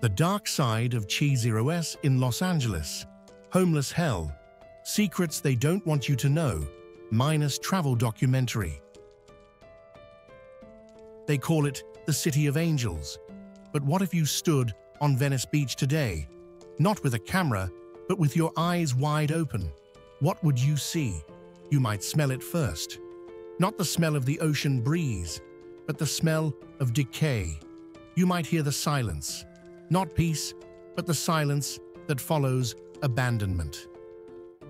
The dark side of Chi-0s in Los Angeles. Homeless hell. Secrets they don't want you to know. Minus travel documentary. They call it the City of Angels. But what if you stood on Venice Beach today? Not with a camera, but with your eyes wide open. What would you see? You might smell it first. Not the smell of the ocean breeze, but the smell of decay. You might hear the silence. Not peace, but the silence that follows abandonment.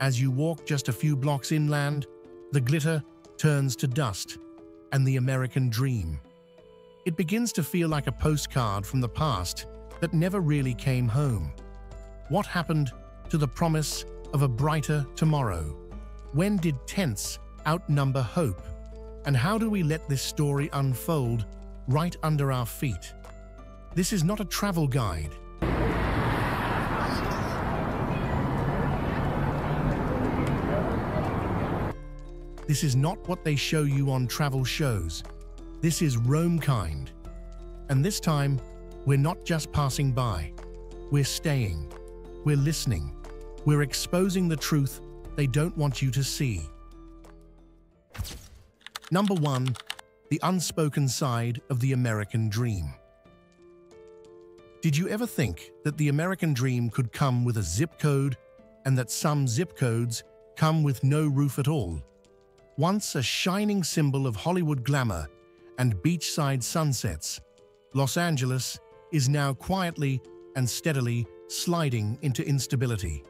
As you walk just a few blocks inland, the glitter turns to dust, and the American dream. It begins to feel like a postcard from the past that never really came home. What happened to the promise of a brighter tomorrow? When did tents outnumber hope? And how do we let this story unfold right under our feet? This is not a travel guide. This is not what they show you on travel shows. This is Rome kind. And this time, we're not just passing by. We're staying. We're listening. We're exposing the truth they don't want you to see. Number 1. The unspoken side of the American dream. Did you ever think that the American dream could come with a zip code and that some zip codes come with no roof at all? Once a shining symbol of Hollywood glamour and beachside sunsets, Los Angeles is now quietly and steadily sliding into instability.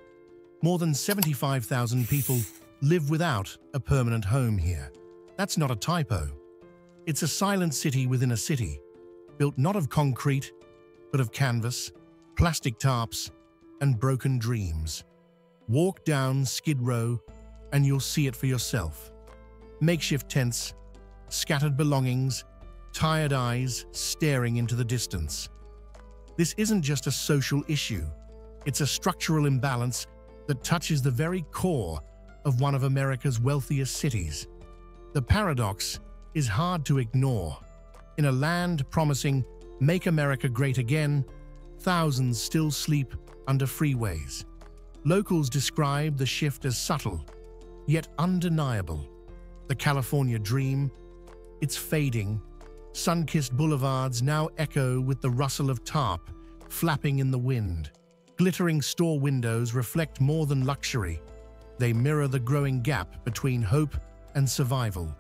More than 75,000 people live without a permanent home here. That's not a typo. It's a silent city within a city, built not of concrete, but of canvas, plastic tarps, and broken dreams. Walk down Skid Row and you'll see it for yourself. Makeshift tents, scattered belongings, tired eyes staring into the distance. This isn't just a social issue. It's a structural imbalance that touches the very core of one of America's wealthiest cities. The paradox is hard to ignore. In a land promising "Make America Great Again," thousands still sleep under freeways. Locals describe the shift as subtle, yet undeniable. The California dream, it's fading. Sun-kissed boulevards now echo with the rustle of tarp flapping in the wind. Glittering store windows reflect more than luxury. They mirror the growing gap between hope and survival.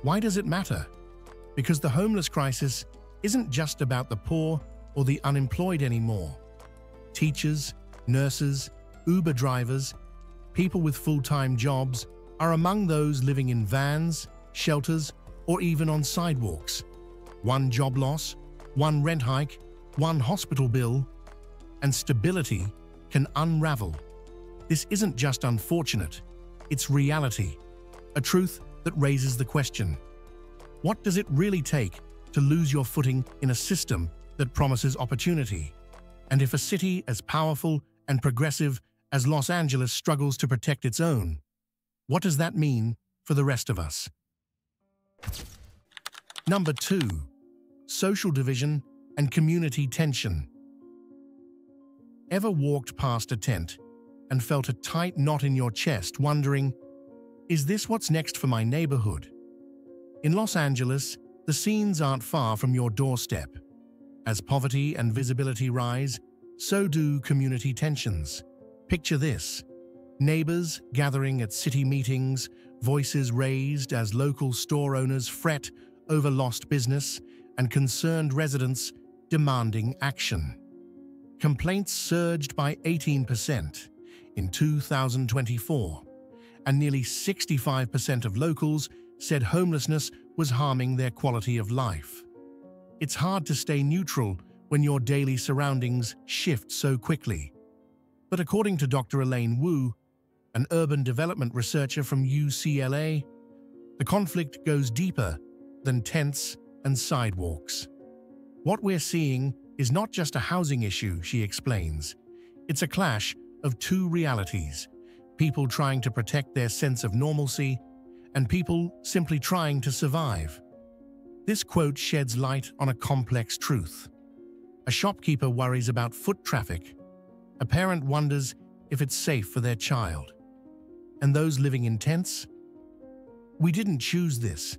Why does it matter? Because the homeless crisis isn't just about the poor or the unemployed anymore. Teachers, nurses, Uber drivers, people with full-time jobs are among those living in vans, shelters, or even on sidewalks. One job loss, one rent hike, one hospital bill, and stability can unravel. This isn't just unfortunate, it's reality, a truth that raises the question: what does it really take to lose your footing in a system that promises opportunity? And if a city as powerful and progressive as Los Angeles struggles to protect its own, what does that mean for the rest of us? Number 2. Social division and community tension. Ever walked past a tent and felt a tight knot in your chest, wondering, is this what's next for my neighborhood? In Los Angeles, the scenes aren't far from your doorstep. As poverty and visibility rise, so do community tensions. Picture this: neighbors gathering at city meetings, voices raised as local store owners fret over lost business, and concerned residents demanding action. Complaints surged by 18% in 2024, and nearly 65% of locals said homelessness was harming their quality of life. It's hard to stay neutral when your daily surroundings shift so quickly. But according to Dr. Elaine Wu, an urban development researcher from UCLA, the conflict goes deeper than tents and sidewalks. What we're seeing is not just a housing issue, she explains. It's a clash of two realities: people trying to protect their sense of normalcy and people simply trying to survive. This quote sheds light on a complex truth. A shopkeeper worries about foot traffic. A parent wonders if it's safe for their child. And those living in tents? "We didn't choose this.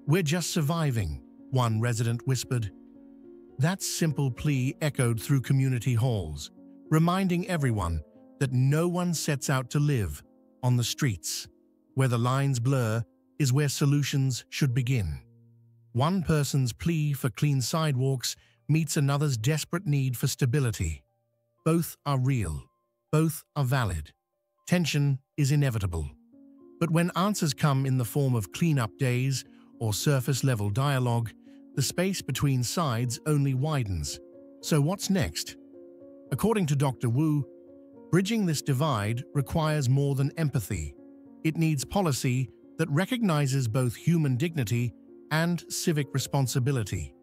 We're just surviving," one resident whispered. That simple plea echoed through community halls, reminding everyone that no one sets out to live on the streets. Where the lines blur is where solutions should begin. One person's plea for clean sidewalks meets another's desperate need for stability. Both are real. Both are valid. Tension is inevitable. But when answers come in the form of cleanup days or surface-level dialogue, the space between sides only widens. So what's next? According to Dr. Wu, bridging this divide requires more than empathy. It needs policy that recognizes both human dignity and civic responsibility.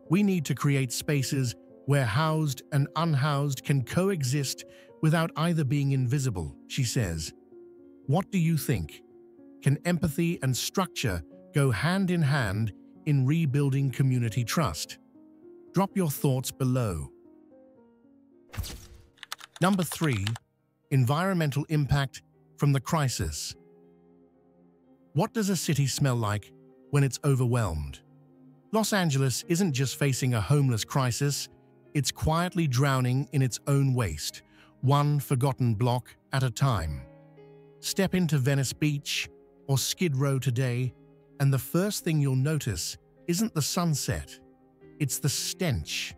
We need to create spaces where housed and unhoused can coexist without either being invisible, she says. What do you think? Can empathy and structure go hand in hand in rebuilding community trust? Drop your thoughts below. Number 3. Environmental impact from the crisis. What does a city smell like when it's overwhelmed? Los Angeles isn't just facing a homeless crisis, it's quietly drowning in its own waste, one forgotten block at a time. Step into Venice Beach or Skid Row today, and the first thing you'll notice isn't the sunset, it's the stench.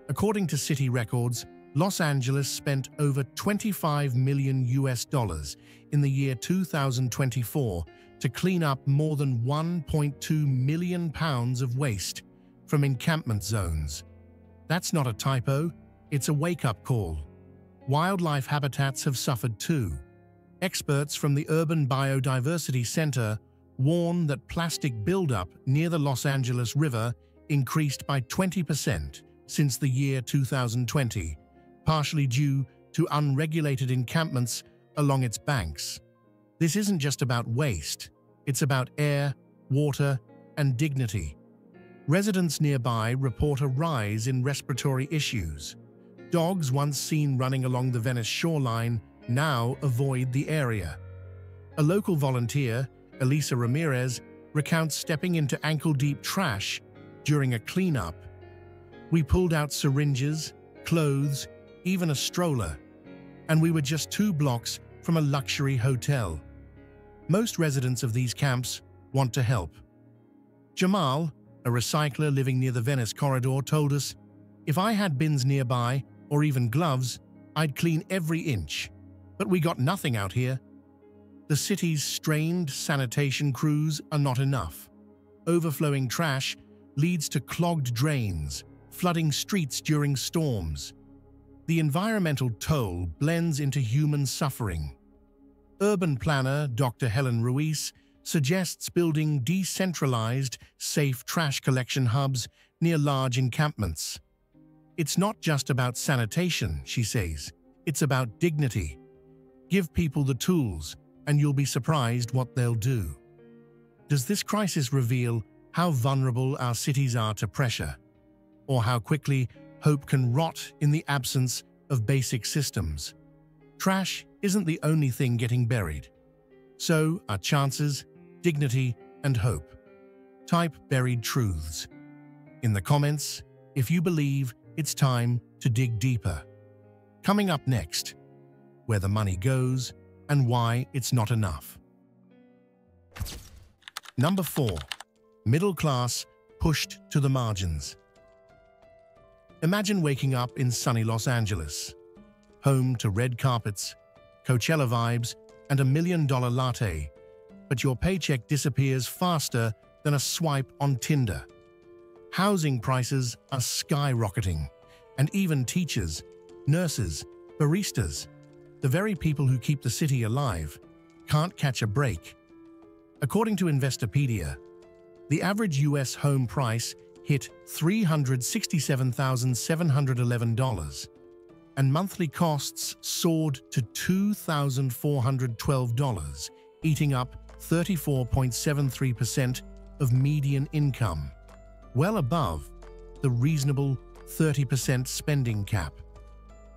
According to city records, Los Angeles spent over $25 million in the year 2024 to clean up more than 1.2 million pounds of waste from encampment zones. That's not a typo, it's a wake-up call. Wildlife habitats have suffered too. Experts from the Urban Biodiversity Center warn that plastic buildup near the Los Angeles River increased by 20% since the year 2020, partially due to unregulated encampments along its banks. This isn't just about waste, it's about air, water, and dignity. Residents nearby report a rise in respiratory issues. Dogs once seen running along the Venice shoreline now avoid the area. A local volunteer, Elisa Ramirez, recounts stepping into ankle-deep trash during a cleanup. "We pulled out syringes, clothes, even a stroller, and we were just 2 blocks from a luxury hotel." Most residents of these camps want to help. Jamal, a recycler living near the Venice corridor, told us, "If I had bins nearby, or even gloves, I'd clean every inch. But we got nothing out here." The city's strained sanitation crews are not enough. Overflowing trash leads to clogged drains, flooding streets during storms. The environmental toll blends into human suffering. Urban planner Dr. Helen Ruiz suggests building decentralized, safe trash collection hubs near large encampments. "It's not just about sanitation," she says. "It's about dignity. Give people the tools, and you'll be surprised what they'll do." Does this crisis reveal how vulnerable our cities are to pressure, or how quickly hope can rot in the absence of basic systems? Trash isn't the only thing getting buried. So are chances, dignity, and hope. Type buried truths in the comments if you believe it's time to dig deeper. Coming up next, where the money goes and why it's not enough. Number 4. Middle class pushed to the margins. Imagine waking up in sunny Los Angeles, home to red carpets, Coachella vibes, and $1 million latte, but your paycheck disappears faster than a swipe on Tinder. Housing prices are skyrocketing, and even teachers, nurses, baristas, the very people who keep the city alive, can't catch a break. According to Investopedia, the average US home price hit $367,711, and monthly costs soared to $2,412, eating up 34.73% of median income, well above the reasonable 30% spending cap.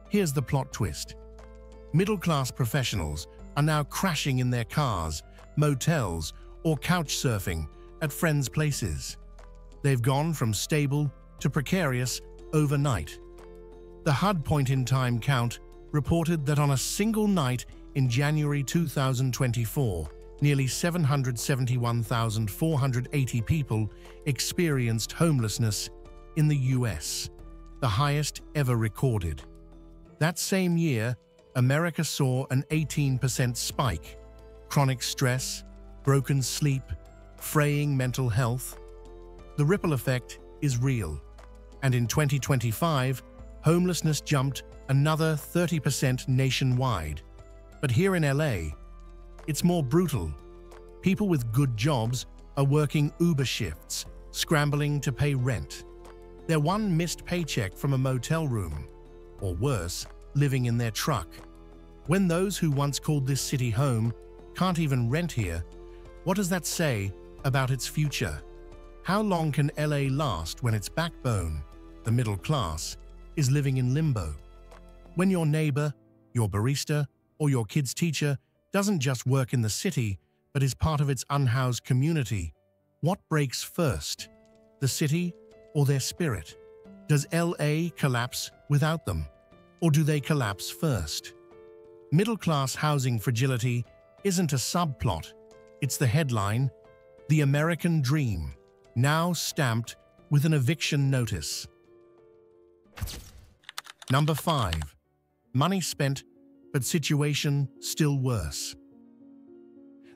Here's the plot twist. Middle-class professionals are now crashing in their cars, motels, or couch surfing at friends' places. They've gone from stable to precarious overnight. The HUD point-in-time count reported that on a single night in January 2024, nearly 771,480 people experienced homelessness in the US, the highest ever recorded. That same year, America saw an 18% spike. Chronic stress, broken sleep, fraying mental health. The ripple effect is real, and in 2025, homelessness jumped another 30% nationwide. But here in LA, it's more brutal. People with good jobs are working Uber shifts, scrambling to pay rent. Their one missed paycheck from a motel room, or worse, living in their truck. When those who once called this city home can't even rent here, what does that say about its future? How long can LA last when its backbone, the middle class, is living in limbo? When your neighbor, your barista, or your kid's teacher doesn't just work in the city, but is part of its unhoused community, what breaks first? The city or their spirit? Does LA collapse without them? Or do they collapse first? Middle-class housing fragility isn't a subplot, it's the headline, The American Dream, now stamped with an eviction notice. Number 5. Money spent, but situation still worse.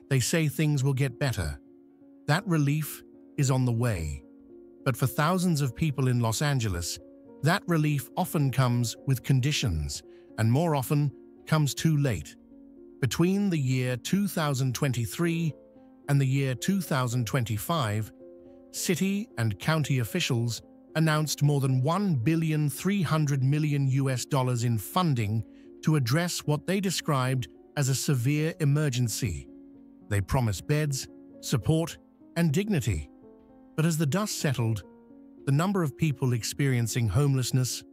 They say things will get better. That relief is on the way. But for thousands of people in Los Angeles, that relief often comes with conditions, and more often comes too late. Between the year 2023 and the year 2025, city and county officials announced more than $1.3 billion in funding to address what they described as a severe emergency. They promised beds, support, and dignity. But as the dust settled, the number of people experiencing homelessness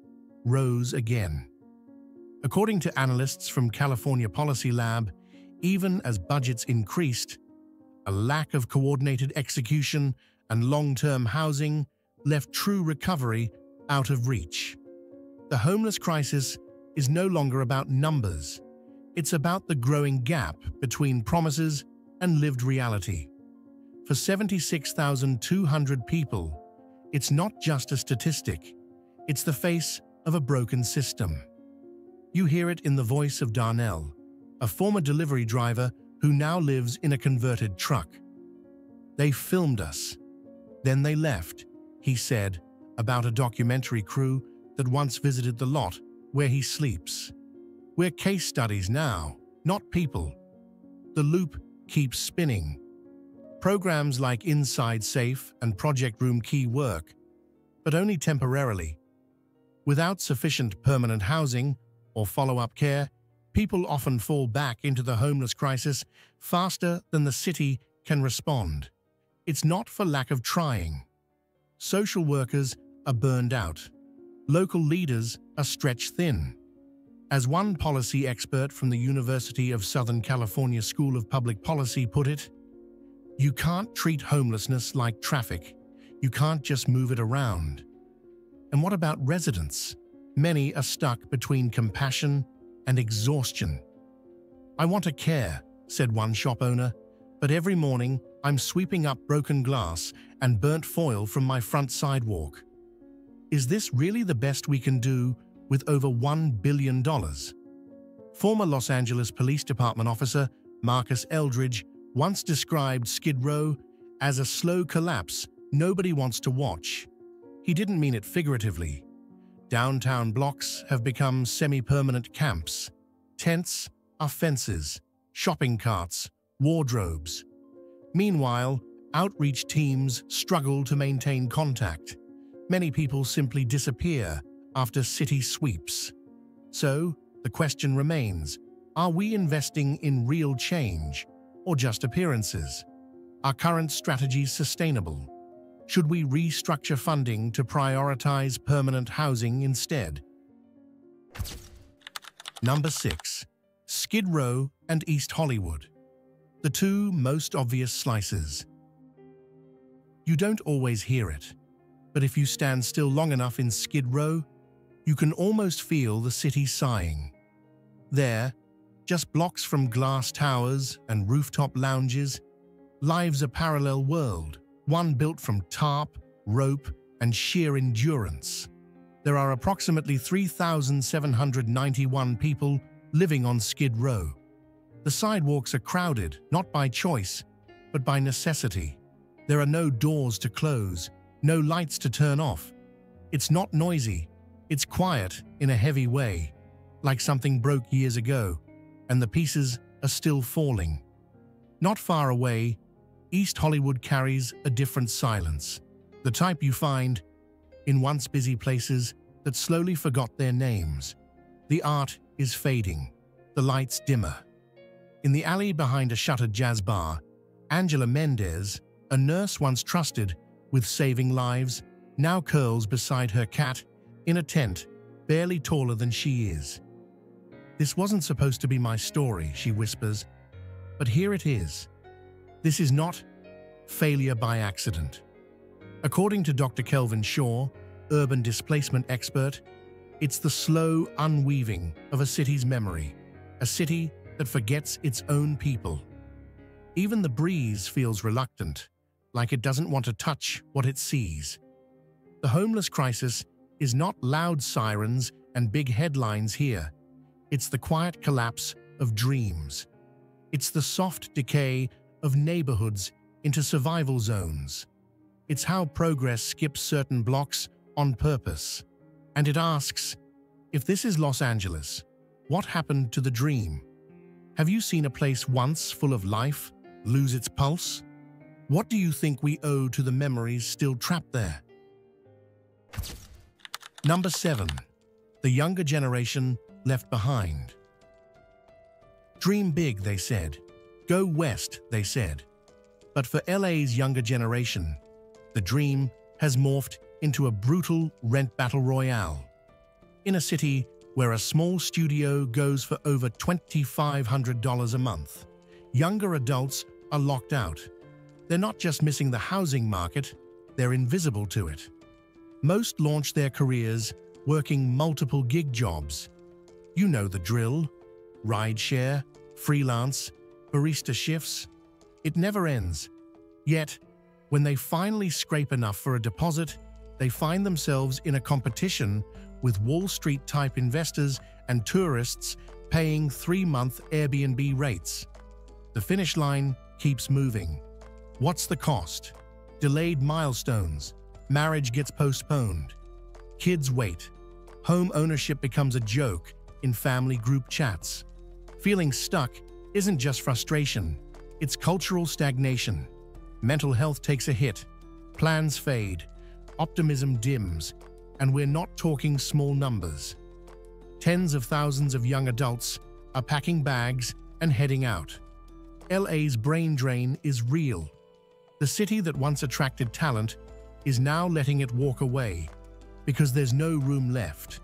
rose again. According to analysts from California Policy Lab, even as budgets increased, a lack of coordinated execution and long-term housing left true recovery out of reach. The homeless crisis is no longer about numbers. It's about the growing gap between promises and lived reality. For 76,200 people, it's not just a statistic. It's the face of a broken system. You hear it in the voice of Darnell, a former delivery driver who now lives in a converted truck. "They filmed us. Then they left," he said about a documentary crew that once visited the lot where he sleeps. "We're case studies now, not people." The loop keeps spinning. Programs like Inside Safe and Project Room Key work, but only temporarily. Without sufficient permanent housing or follow-up care, people often fall back into the homeless crisis faster than the city can respond. It's not for lack of trying. Social workers are burned out. Local leaders are stretched thin. As one policy expert from the University of Southern California School of Public Policy put it, "You can't treat homelessness like traffic. You can't just move it around." And what about residents? Many are stuck between compassion and exhaustion. "I want to care," said one shop owner, "but every morning I'm sweeping up broken glass and burnt foil from my front sidewalk." Is this really the best we can do with over $1 billion? Former Los Angeles Police Department officer Marcus Eldridge once described Skid Row as a slow collapse nobody wants to watch. He didn't mean it figuratively. Downtown blocks have become semi-permanent camps. Tents are fences, shopping carts, wardrobes. Meanwhile, outreach teams struggle to maintain contact. Many people simply disappear after city sweeps. So, the question remains, are we investing in real change or just appearances? Are current strategies sustainable? Should we restructure funding to prioritize permanent housing instead? Number 6. Skid Row and East Hollywood. The two most obvious slices. You don't always hear it, but if you stand still long enough in Skid Row, you can almost feel the city sighing. There, just blocks from glass towers and rooftop lounges, lives a parallel world, one built from tarp, rope, and sheer endurance. There are approximately 3,791 people living on Skid Row. The sidewalks are crowded, not by choice, but by necessity. There are no doors to close, no lights to turn off. It's not noisy, it's quiet in a heavy way, like something broke years ago, and the pieces are still falling. Not far away, East Hollywood carries a different silence, the type you find in once busy places that slowly forgot their names. The art is fading, the lights dimmer. In the alley behind a shuttered jazz bar, Angela Mendez, a nurse once trusted with saving lives, now curls beside her cat in a tent barely taller than she is. "This wasn't supposed to be my story," she whispers, "but here it is. This is not failure by accident." According to Dr. Kelvin Shaw, urban displacement expert, it's the slow unweaving of a city's memory, a city that forgets its own people. Even the breeze feels reluctant, like it doesn't want to touch what it sees. The homeless crisis is not loud sirens and big headlines here. It's the quiet collapse of dreams. It's the soft decay of neighborhoods into survival zones. It's how progress skips certain blocks on purpose. And it asks, if this is Los Angeles, what happened to the dream? Have you seen a place once full of life lose its pulse? What do you think we owe to the memories still trapped there? Number 7. The younger generation left behind. Dream big, they said. Go west, they said. But for LA's younger generation, the dream has morphed into a brutal rent battle royale. In a city where a small studio goes for over $2,500 a month, younger adults are locked out. They're not just missing the housing market, they're invisible to it. Most launch their careers working multiple gig jobs. You know the drill: rideshare, freelance, barista shifts. It never ends. Yet, when they finally scrape enough for a deposit, they find themselves in a competition with Wall Street-type investors and tourists paying 3-month Airbnb rates. The finish line keeps moving. What's the cost? Delayed milestones. Marriage gets postponed. Kids wait. Home ownership becomes a joke in family group chats. Feeling stuck isn't just frustration, it's cultural stagnation. Mental health takes a hit. Plans fade. Optimism dims. And we're not talking small numbers. Tens of thousands of young adults are packing bags and heading out. LA's brain drain is real. The city that once attracted talent is now letting it walk away because there's no room left.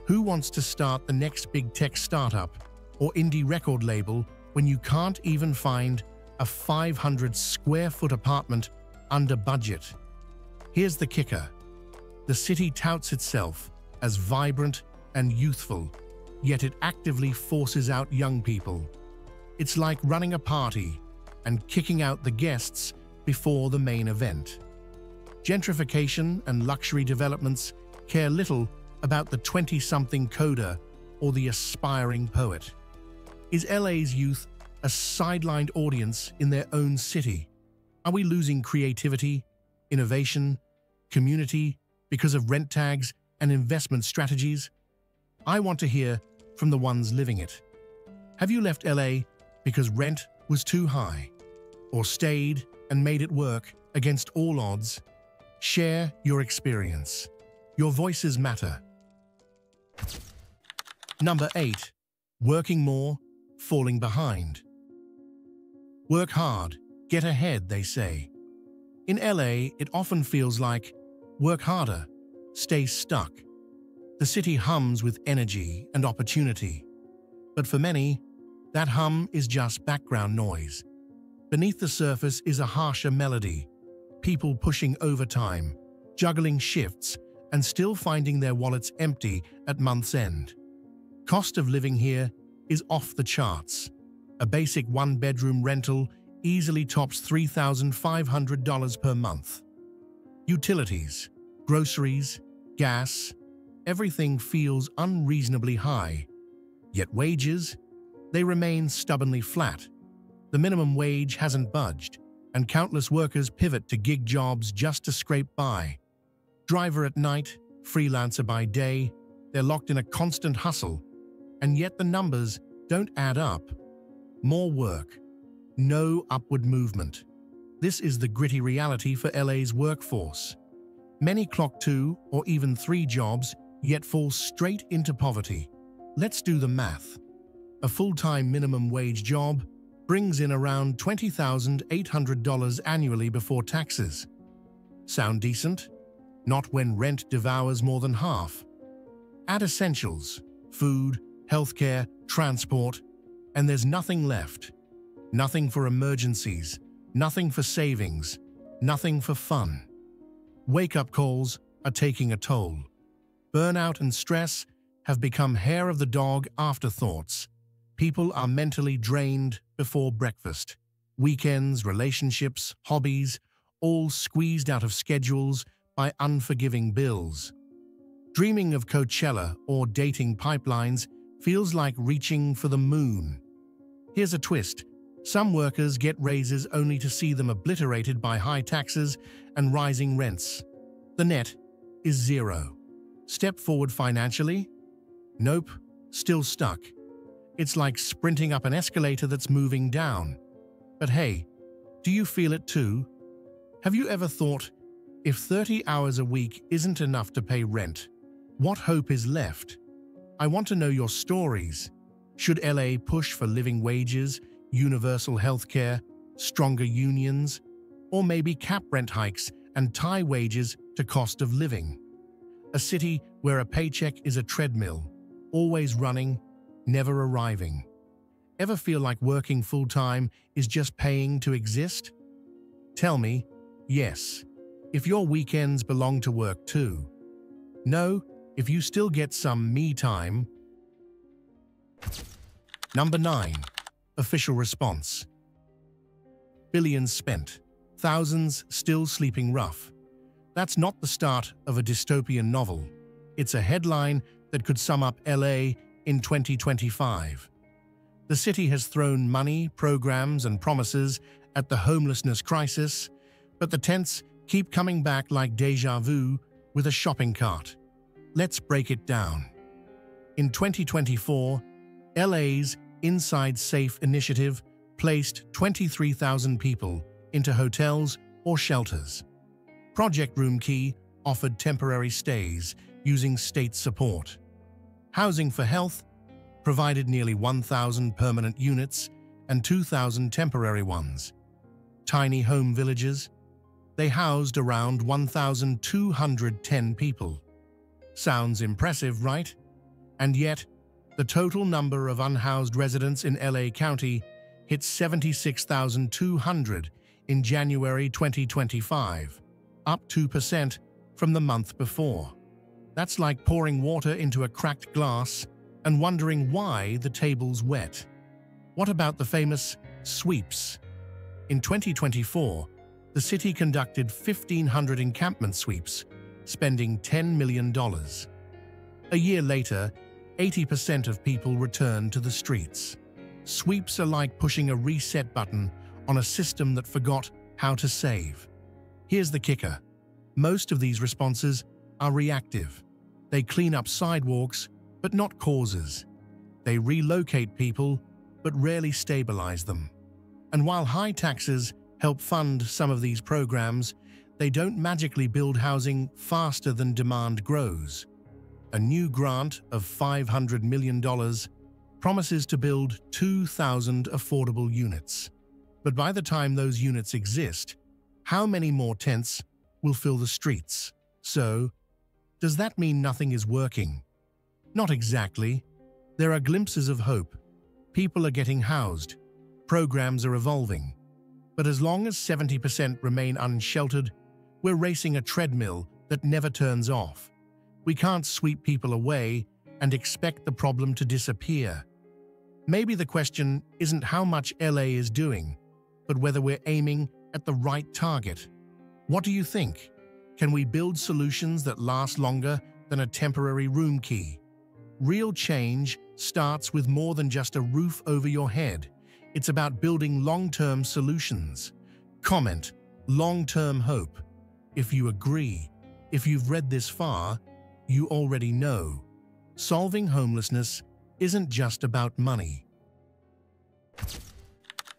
Who wants to start the next big tech startup or indie record label when you can't even find a 500 square foot apartment under budget? Here's the kicker. The city touts itself as vibrant and youthful, yet it actively forces out young people. It's like running a party and kicking out the guests before the main event. Gentrification and luxury developments care little about the 20-something coder or the aspiring poet. Is LA's youth a sidelined audience in their own city? Are we losing creativity, innovation, community because of rent tags and investment strategies? I want to hear from the ones living it. Have you left LA because rent was too high? Or stayed and made it work against all odds? Share your experience. Your voices matter. Number 8. Working more, falling behind. Work hard, get ahead, they say. In LA, it often feels like work harder, stay stuck. The city hums with energy and opportunity. But for many, that hum is just background noise. Beneath the surface is a harsher melody, people pushing overtime, juggling shifts, and still finding their wallets empty at month's end. Cost of living here is off the charts. A basic one-bedroom rental easily tops $3,500 per month. Utilities, groceries, gas, everything feels unreasonably high. Yet wages, they remain stubbornly flat. The minimum wage hasn't budged, and countless workers pivot to gig jobs just to scrape by. Driver at night, freelancer by day, they're locked in a constant hustle, and yet the numbers don't add up. More work, no upward movement. This is the gritty reality for LA's workforce. Many clock 2 or even 3 jobs, yet fall straight into poverty. Let's do the math. A full-time minimum wage job brings in around $20,800 annually before taxes. Sound decent? Not when rent devours more than half. Add essentials, food, healthcare, transport, and there's nothing left. Nothing for emergencies, nothing for savings, nothing for fun. Wake-up calls are taking a toll. Burnout and stress have become hair of the dog afterthoughts. People are mentally drained before breakfast. Weekends, relationships, hobbies, all squeezed out of schedules by unforgiving bills. Dreaming of Coachella or dating pipelines feels like reaching for the moon. Here's a twist. Some workers get raises only to see them obliterated by high taxes and rising rents. The net is zero. Step forward financially? Nope, still stuck. It's like sprinting up an escalator that's moving down. But hey, do you feel it too? Have you ever thought, if 30 hours a week isn't enough to pay rent, what hope is left? I want to know your stories. Should LA push for living wages, universal healthcare, stronger unions, or maybe cap rent hikes and tie wages to cost of living? A city where a paycheck is a treadmill, always running, never arriving. Ever feel like working full-time is just paying to exist? Tell me, yes, if your weekends belong to work too. No, if you still get some me time. Number 9. Official response. Billions spent, thousands still sleeping rough. That's not the start of a dystopian novel. It's a headline that could sum up LA in 2025. The city has thrown money, programs, and promises at the homelessness crisis, but the tents keep coming back like déjà vu with a shopping cart. Let's break it down. In 2024, LA's Inside Safe initiative placed 23,000 people into hotels or shelters. Project Room Key offered temporary stays using state support. Housing for Health provided nearly 1,000 permanent units and 2,000 temporary ones. Tiny home villages, they housed around 1,210 people. Sounds impressive, right? And yet, the total number of unhoused residents in LA County hit 76,200 in January 2025, up 2% from the month before. That's like pouring water into a cracked glass and wondering why the table's wet. What about the famous sweeps? In 2024, the city conducted 1,500 encampment sweeps, spending $10 million. A year later, 80% of people returned to the streets. Sweeps are like pushing a reset button on a system that forgot how to save. Here's the kicker. Most of these responses are reactive. They clean up sidewalks, but not causes. They relocate people, but rarely stabilize them. And while high taxes help fund some of these programs, they don't magically build housing faster than demand grows. A new grant of $500 million promises to build 2,000 affordable units. But by the time those units exist, How many more tents will fill the streets? So, does that mean nothing is working? Not exactly. There are glimpses of hope. People are getting housed. Programs are evolving. But as long as 70% remain unsheltered, we're racing a treadmill that never turns off. We can't sweep people away and expect the problem to disappear. Maybe the question isn't how much LA is doing, but whether we're aiming at the right target. What do you think? Can we build solutions that last longer than a temporary room key? Real change starts with more than just a roof over your head. It's about building long-term solutions. Comment, long-term hope. If you agree, if you've read this far, you already know. Solving homelessness isn't just about money.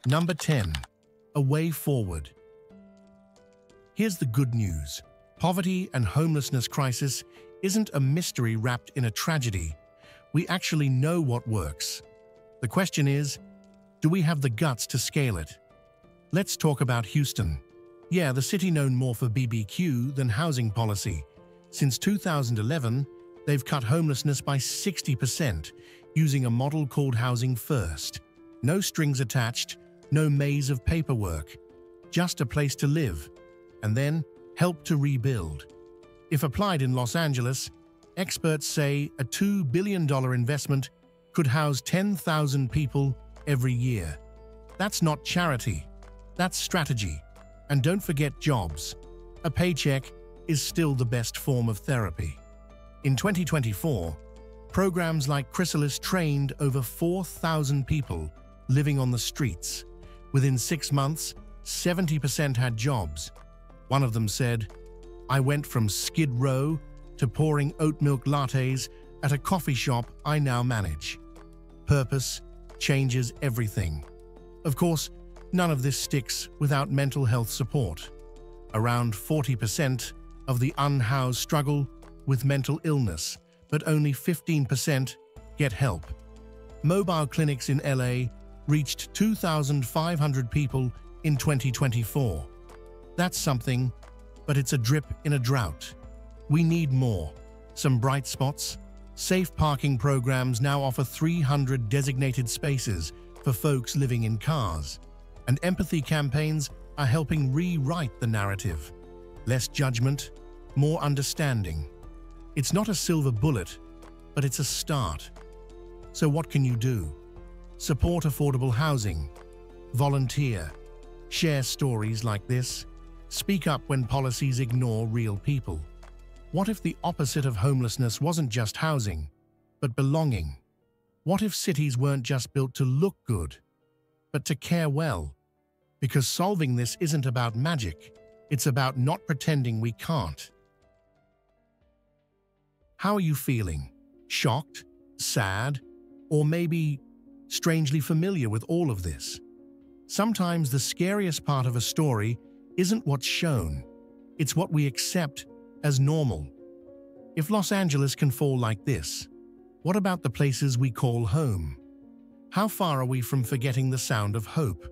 Number 10. A way forward. Here's the good news. Poverty and homelessness crisis isn't a mystery wrapped in a tragedy. We actually know what works. The question is, do we have the guts to scale it? Let's talk about Houston. Yeah, the city known more for BBQ than housing policy. Since 2011, they've cut homelessness by 60% using a model called Housing First. No strings attached, no maze of paperwork, just a place to live, and then help to rebuild. If applied in Los Angeles, experts say a $2 billion investment could house 10,000 people every year. That's not charity, that's strategy. And don't forget jobs. A paycheck is still the best form of therapy. In 2024, programs like Chrysalis trained over 4,000 people living on the streets. Within 6 months, 70% had jobs. One of them said, "I went from Skid Row to pouring oat milk lattes at a coffee shop I now manage." Purpose changes everything. Of course, none of this sticks without mental health support. Around 40% of the unhoused struggle with mental illness, but only 15% get help. Mobile clinics in LA reached 2,500 people in 2024. That's something, but it's a drip in a drought. We need more. Some bright spots. Safe parking programs now offer 300 designated spaces for folks living in cars. And empathy campaigns are helping rewrite the narrative. Less judgment, more understanding. It's not a silver bullet, but it's a start. So what can you do? Support affordable housing. Volunteer. Share stories like this. Speak up when policies ignore real people. What if the opposite of homelessness wasn't just housing, but belonging? What if cities weren't just built to look good, but to care well? Because solving this isn't about magic, it's about not pretending we can't. How are you feeling? Shocked? Sad? Or maybe strangely familiar with all of this? Sometimes the scariest part of a story isn't what's shown, it's what we accept as normal. If Los Angeles can fall like this, what about the places we call home? How far are we from forgetting the sound of hope?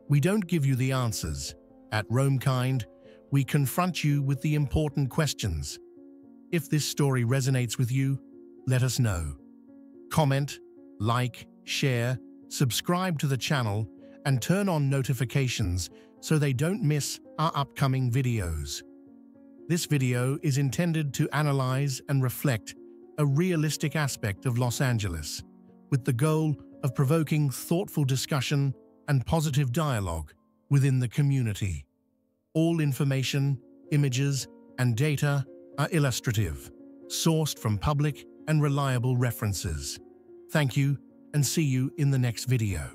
We don't give you the answers. At Roamkind, we confront you with the important questions. If this story resonates with you, let us know. Comment, like, share, subscribe to the channel, and turn on notifications so they don't miss our upcoming videos. This video is intended to analyze and reflect a realistic aspect of Los Angeles, with the goal of provoking thoughtful discussion and positive dialogue within the community. All information, images, and data are illustrative, sourced from public and reliable references. Thank you, and see you in the next video.